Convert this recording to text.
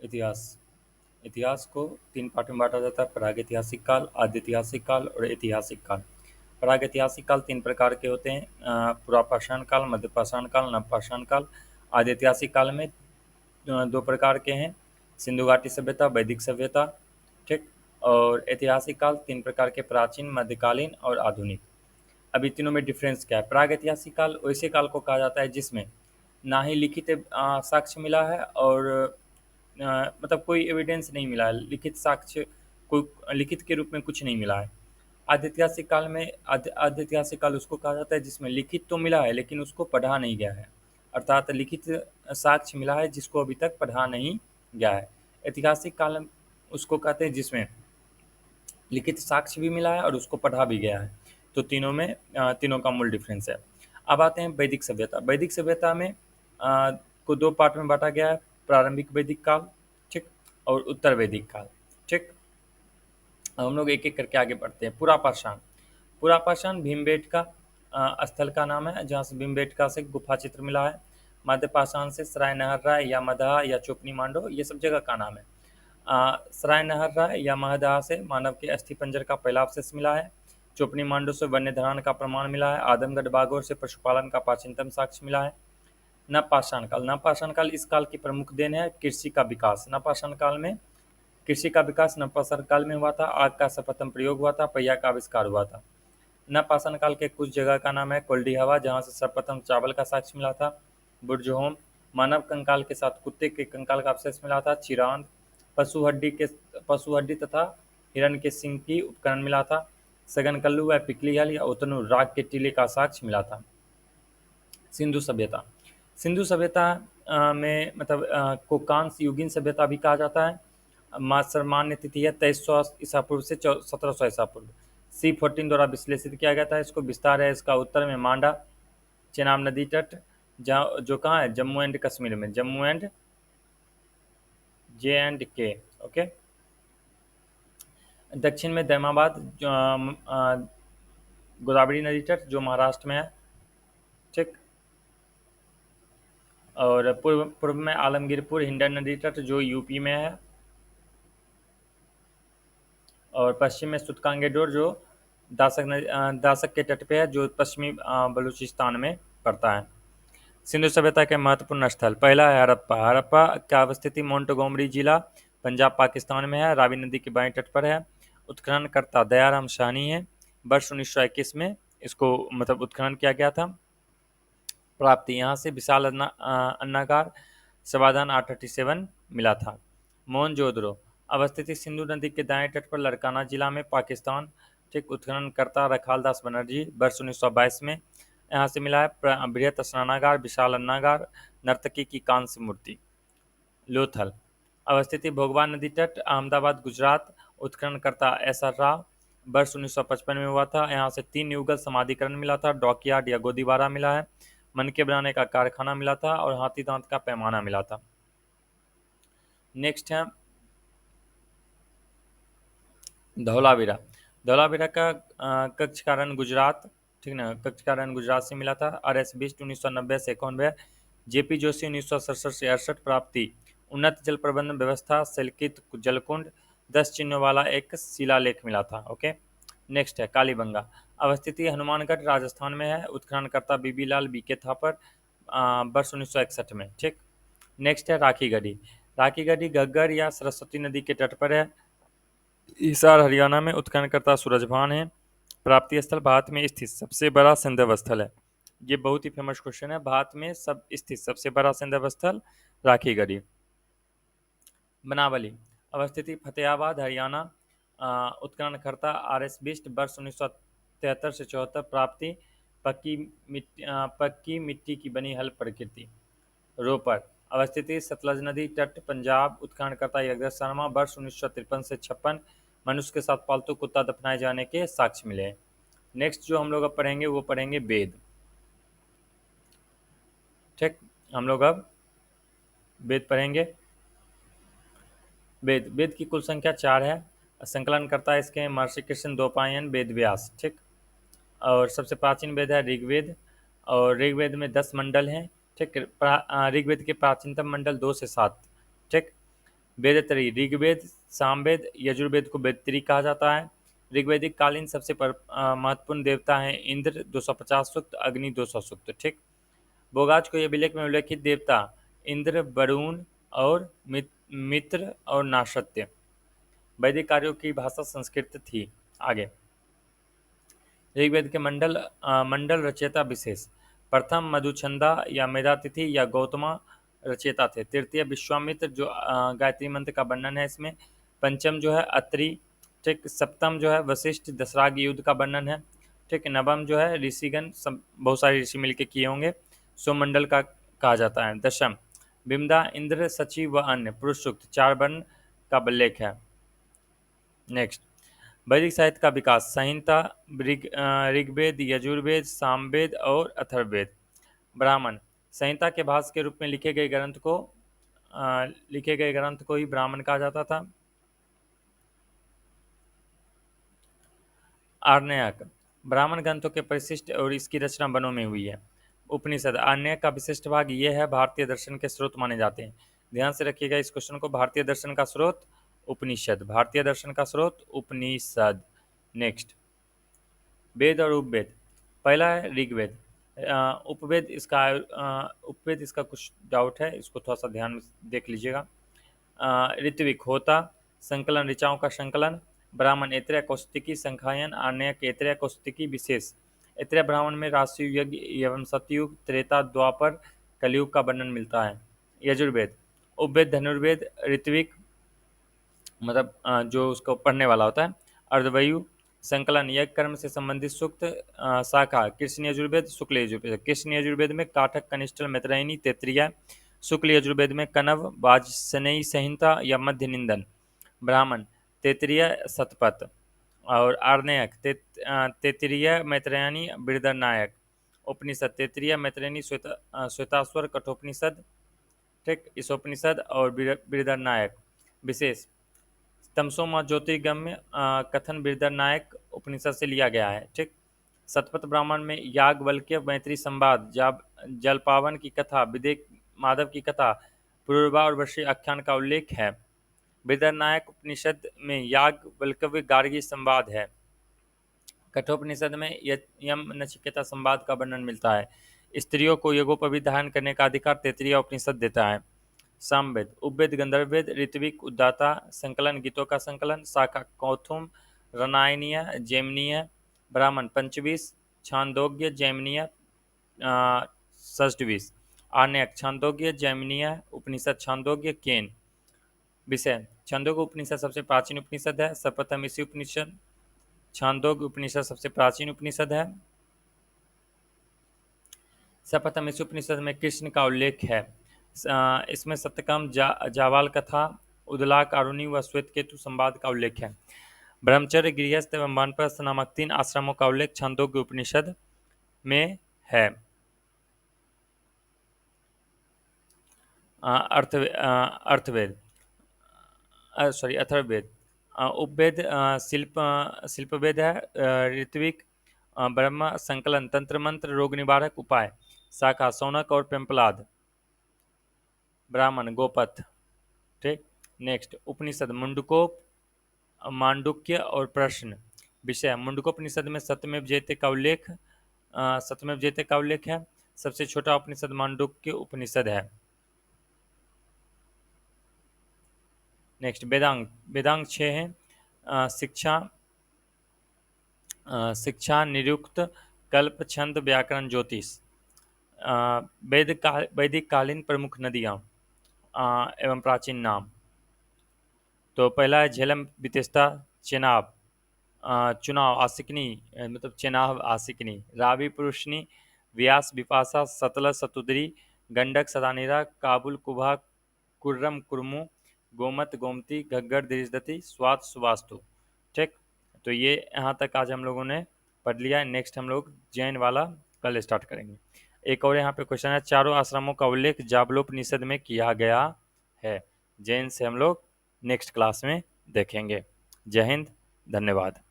इतिहास। इतिहास को तीन पार्ट में बांटा जाता है: प्रागैतिहासिक काल, आद्यैतिहासिक काल और ऐतिहासिक काल। प्रागैतिहासिक काल तीन प्रकार के होते हैं: पुरापाषाण काल, मध्यपाषाण काल, नवपाषाण काल। आद्यैतिहासिक काल में दो प्रकार के हैं: सिंधु घाटी सभ्यता, वैदिक सभ्यता। ठीक। और ऐतिहासिक काल तीन प्रकार के: प्राचीन, मध्यकालीन और आधुनिक। अभी तीनों में डिफरेंस क्या है? प्रागैतिहासिक काल वैसे काल को कहा जाता है जिसमें ना ही लिखित साक्ष्य मिला है और मतलब कोई एविडेंस नहीं मिला है, लिखित साक्ष्य कोई लिखित के रूप में कुछ नहीं मिला है। आद्यैतिहासिक काल में आद्यैतिहासिक काल उसको कहा जाता है जिसमें लिखित तो मिला है लेकिन उसको पढ़ा नहीं गया है, अर्थात लिखित साक्ष्य मिला है जिसको अभी तक पढ़ा नहीं गया है। ऐतिहासिक काल उसको कहते हैं जिसमें लिखित साक्ष्य भी मिला है और उसको पढ़ा भी गया है। तो तीनों में तीनों का मूल डिफरेंस है। अब आते हैं वैदिक सभ्यता। वैदिक सभ्यता में को दो पार्ट में बांटा गया है: प्रारंभिक वैदिक काल, ठीक, और उत्तर वैदिक काल। ठीक। अब हम लोग एक एक करके आगे बढ़ते हैं। पुरापाषाण। पुरापाषाण भीमबेटका स्थल का नाम है जहाँ से भीमबेटका से गुफा चित्र मिला है। मध्यपाषाण से सराय नहर्रा या मदहा या चोपनी मांडो, ये सब जगह का नाम है। सराय नहर्रा या महदहा से मानव के अस्थिपंजर का पहला अवशेष मिला है। चोपनी मांडो से वन्य धरान का प्रमाण मिला है। आदमगढ़ बागोर से पशुपालन का प्राचीनतम साक्ष्य मिला है। नवपाषाण काल। नवपाषाण काल इस काल की प्रमुख देन है कृषि का विकास। नवपाषाण काल में कृषि का विकास नवपाषाण काल में हुआ था। आग का सर्वप्रथम प्रयोग हुआ था। पहिया का आविष्कार हुआ था। नवपाषाण काल के कुछ जगह का नाम है: कोल्डी हवा, जहाँ से सर्वप्रथम चावल का साक्ष्य मिला था। बुर्जहोम, मानव कंकाल के साथ कुत्ते के कंकाल का अवशेष मिला था। चिरांद, पशु हड्डी तथा हिरण के सिंग की उपकरण मिला था। सघन कल्लू व पिकली हल या उतनु राग के टीले का साक्ष्य मिला था। सिंधु सभ्यता। सिंधु सभ्यता में मतलब को कांस्य युगीन सभ्यता भी कहा जाता है। मान्य तिथि है 2300 ईसा पूर्व से 1700 ईसा पूर्व। C14 द्वारा विश्लेषित किया गया था। इसको विस्तार है इसका उत्तर में मांडा, चेनाब नदी तट, जहाँ जो कहाँ है? जम्मू एंड कश्मीर में, जम्मू एंड J&K। ओके। दक्षिण में दैमाबाद, गोदावरी नदी तट जो महाराष्ट्र में है। ठीक। और पूर्व में आलमगीरपुर हिंडन नदी तट जो यूपी में है। और पश्चिम में सुतकांगेडोर जो दासक के तट पे है, जो पश्चिमी बलूचिस्तान में पड़ता है। सिंधु सभ्यता के महत्वपूर्ण स्थल: पहला है हड़प्पा। हड़प्पा का अवस्थिति मोंटगोमरी जिला, पंजाब, पाकिस्तान में है। रावी नदी के बाएं तट पर है। उत्खननकर्ता दयाराम साहनी है। वर्ष 1921 में इसको मतलब उत्खनन किया गया था। प्राप्ति: यहाँ से विशाल अन्नागार समाधान 837 मिला था। मोहनजोदड़ो अवस्थिति सिंधु नदी के दाएं तट पर लड़काना जिला में, पाकिस्तान। ठीक। उत्खननकर्ता रखालदास बनर्जी, वर्ष 1922 में यहाँ से मिला है। बृहत स्नानागार, विशाल अन्नागार, नर्तकी की कांस्य मूर्ति। लोथल अवस्थिति भोगवा नदी तट, अहमदाबाद, गुजरात। उत्खननकर्ता SR राव, वर्ष 1955 में हुआ था। यहाँ से 3 युगल समाधिकरण मिला था। डॉकयार्ड या गोदीबारा मिला है। मनके बनाने का कारखाना मिला था और हाथी दांत का पैमाना मिला था। नेक्स्ट है धौलावीरा। धौलावीरा का कक्ष कारण गुजरात, ठीक ना, कक्ष कारण गुजरात से मिला था। RS बिस्ट 1990 से 91। JP जोशी 1967 से 68। प्राप्ति: उन्नत जल प्रबंधन व्यवस्था, सलिकित जलकुंड, 10 चिन्हों वाला एक शिलालेख मिला था। ओके। नेक्स्ट है कालीबंगा। अवस्थिति हनुमानगढ़, राजस्थान में है। उत्खननकर्ता बीबी लाल BK थापर, वर्ष 1961 में। ठीक। नेक्स्ट है राखी गढ़ी। राखी गढ़ी घग्गर या सरस्वती नदी के तट पर है, हिसार, हरियाणा में। उत्खननकर्ता सूरजभान है। प्राप्ति स्थल: भारत में स्थित सबसे बड़ा संदर्भ स्थल है। ये बहुत ही फेमस क्वेश्चन है। भारत में सब स्थित सबसे बड़ा संदर्भ स्थल राखी गढ़ी। बनावली अवस्थिति फतेहाबाद, हरियाणा। उत्खननकर्ता RS बिस्ट, वर्ष 1973 से 74। प्राप्ति: पक्की मिट्टी की बनी हल प्रकृति। रोपर अवस्थिति सतलज नदी तट, पंजाब। उत्खननकर्ता यज्ञेश शर्मा, वर्ष 1953 से 56। मनुष्य के साथ पालतू कुत्ता दफनाए जाने के साक्ष्य मिले। नेक्स्ट जो हम लोग अब पढ़ेंगे वो पढ़ेंगे वेद। ठीक। हम लोग अब वेद पढ़ेंगे। वेद की कुल संख्या 4 है। संकलन करता है इसके महर्षि कृष्ण द्वैपायन, वेद व्यास। ठीक। और सबसे प्राचीन वेद है ऋग्वेद, और ऋग्वेद में 10 मंडल हैं। ठीक। ऋग्वेद के प्राचीनतम मंडल 2 से 7। ठीक। वेदत्रयी ऋग्वेद, सामवेद, यजुर्वेद को वेदत्रयी कहा जाता है। ऋग्वैदिक कालीन सबसे महत्वपूर्ण देवता हैं इंद्र 250 सूक्त, अग्नि 200 सूक्त। ठीक, बोगाज को ये अभिलेख में उल्लेखित देवता इंद्र, वरुण और मित्र और नाशत्य। वैदिक कार्यों की भाषा संस्कृत थी। आगे, ऋग्वेद के मंडल रचयिता विशेष। प्रथम मधुचंदा या मेधातिथि या गौतमा रचयिता थे। तृतीय विश्वामित्र जो गायत्री मंत्र का वर्णन है इसमें। पंचम जो है अत्रि। ठीक, सप्तम जो है वशिष्ठ दशराग युद्ध का वर्णन है। ठीक, नवम जो है ऋषिगण, सब बहुत सारे ऋषि मिलके किए होंगे, सोमंडल का कहा जाता है। दशम बिमदा, इंद्र, सची व अन्य, पुरुष सूक्त, 4 वर्ण का उल्लेख है। नेक्स्ट, वैदिक साहित्य का विकास। संहिता, ऋग्वेद, यजुर्वेद, सामवेद और अथर्ववेद। ब्राह्मण, संहिता के भाष्य के रूप में लिखे गए ग्रंथ को ही ब्राह्मण कहा जाता था। आर्ण्यक, ब्राह्मण ग्रंथों के परिशिष्ट और इसकी रचना वनों में हुई है। उपनिषद, आर्ण्यक का विशिष्ट भाग ये है, भारतीय दर्शन के स्रोत माने जाते हैं। ध्यान से रखिएगा इस क्वेश्चन को, भारतीय दर्शन का स्रोत उपनिषद, भारतीय दर्शन का स्रोत उपनिषद। नेक्स्ट, वेद और उपवेद। पहला है ऋग्वेद। उपवेद इसका कुछ डाउट है, इसको थोड़ा सा ध्यान में देख लीजिएगा। ऋत्विक होता, संकलन ऋचाओं का संकलन। ब्राह्मण ऐत्रेय कौशिकी संख्यायन, आर्ण्यक ऐत्रेय कौशिकी विशेष। ऐत्रेय ब्राह्मण में राशि युग एवं सतयुग, त्रेता, द्वापर, कलयुग का वर्णन मिलता है। यजुर्वेद, उपवेद धनुर्वेद, ऋत्विक मतलब जो उसको पढ़ने वाला होता है, अर्धवयु, संकलन यज्ञ कर्म से संबंधित सूक्त, शाखा कृष्ण यजुर्वेद, शुक्ल यजुर्वेद। कृष्ण यजुर्वेद में काठक, कनिष्ठल, मैत्रेयनी, तैत्तिरीय। शुक्ल यजुर्वेद में कनव, वाजसनेयी संहिता या मध्य निंदन। ब्राह्मण तैत्तिरीय, शतपथ और आर्ण्यक तैत्तिरीय, मैत्रेयनी, बृहदरनायक। उपनिषद तैत्तिरीय, मैत्रेयनी, श्वेताश्वर, कठोपनिषद। ठीक, ईशोपनिषद और बृहदरनायक। विशेष, तमसोमा ज्योतिर्गम्य कथन बृहदरनायक उपनिषद से लिया गया है। ठीक, शतपथ ब्राह्मण में याज्ञवल्क्य, मैत्री संवाद, जलपावन की कथा, विदेक माधव की कथा, पुरूरवा और वर्षी आख्यान का उल्लेख है। बृहदरनायक उपनिषद में याज्ञवल्क्य गार्गी संवाद है। कठोपनिषद में यम नचिकेता संवाद का वर्णन मिलता है। स्त्रियों को यज्ञोपवीत धारण करने का अधिकार तैत्तिरीय उपनिषद देता है। सामवेद, उपवेद गंधर्ववेद, ऋत्विक, उद्दाता, संकलन गीतों का संकलन, शाखा कौथुम, रनायनीय, जैमिनीय। ब्राह्मण पंचवीस, छांदोग्य, जैमिनीय, षष्ठवीस। आर्ण्यक छांदोग्य, जैमिनीय, उपनिषद छांदोग्य, केन। विषय, छांदोग्य उपनिषद सबसे प्राचीन उपनिषद है। सप्तमसी उपनिषद, छांदोग्य उपनिषद सबसे प्राचीन उपनिषद है। सप्तमसी उपनिषद में कृष्ण का उल्लेख है। इसमें सत्यकाम, जावाल कथा, उदलाक, आरुणि व श्वेत केतु संवाद का उल्लेख है। ब्रह्मचर्य, गृहस्थ एवं वानप्रस्थ नामक 3 आश्रमों का उल्लेख छांदोग्य उपनिषद में है। अर्थवेद, अथर्ववेद। उपवेद शिल्पवेद है। ऋत्विक, ब्रह्म, संकलन, तंत्र मंत्र, रोग निवारक उपाय। शाखा सौनक और पिंपलाद। ब्राह्मण गोपथ। ठीक, नेक्स्ट, उपनिषद मुंडकोप, मांडुक्य और प्रश्न। विषय, मुंडकोपनिषद में सत्यमेव जयते का उल्लेख है। सबसे छोटा उपनिषद मांडुक्य उपनिषद है। नेक्स्ट, वेदांग 6 हैं। शिक्षा, निरुक्त, कल्प, छंद, व्याकरण, ज्योतिष। वैदिक कालीन प्रमुख नदियाँ एवं प्राचीन नाम। तो पहला है झेलम, वितेस्ता, चेनाब, चुनाव, आसिकनी मतलब चेनाब, आसिकनी, रावी, पुरुषनी, व्यास, विपाशा, सतलज, सतुदरी, गंडक, सदानीरा, काबुल, कुभा, कुर्रम, कुर्मू, गोमत, गोमती, घग्गर, दृजदती, स्वात, सुवास्तु। ठीक, तो ये यहाँ तक आज हम लोगों ने पढ़ लिया है। नेक्स्ट हम लोग जैन वाला कल स्टार्ट करेंगे। एक और यहाँ पे क्वेश्चन है, चारों आश्रमों का उल्लेख जाबलोपनिषद में किया गया है। जैन से हम लोग नेक्स्ट क्लास में देखेंगे। जय हिंद, धन्यवाद।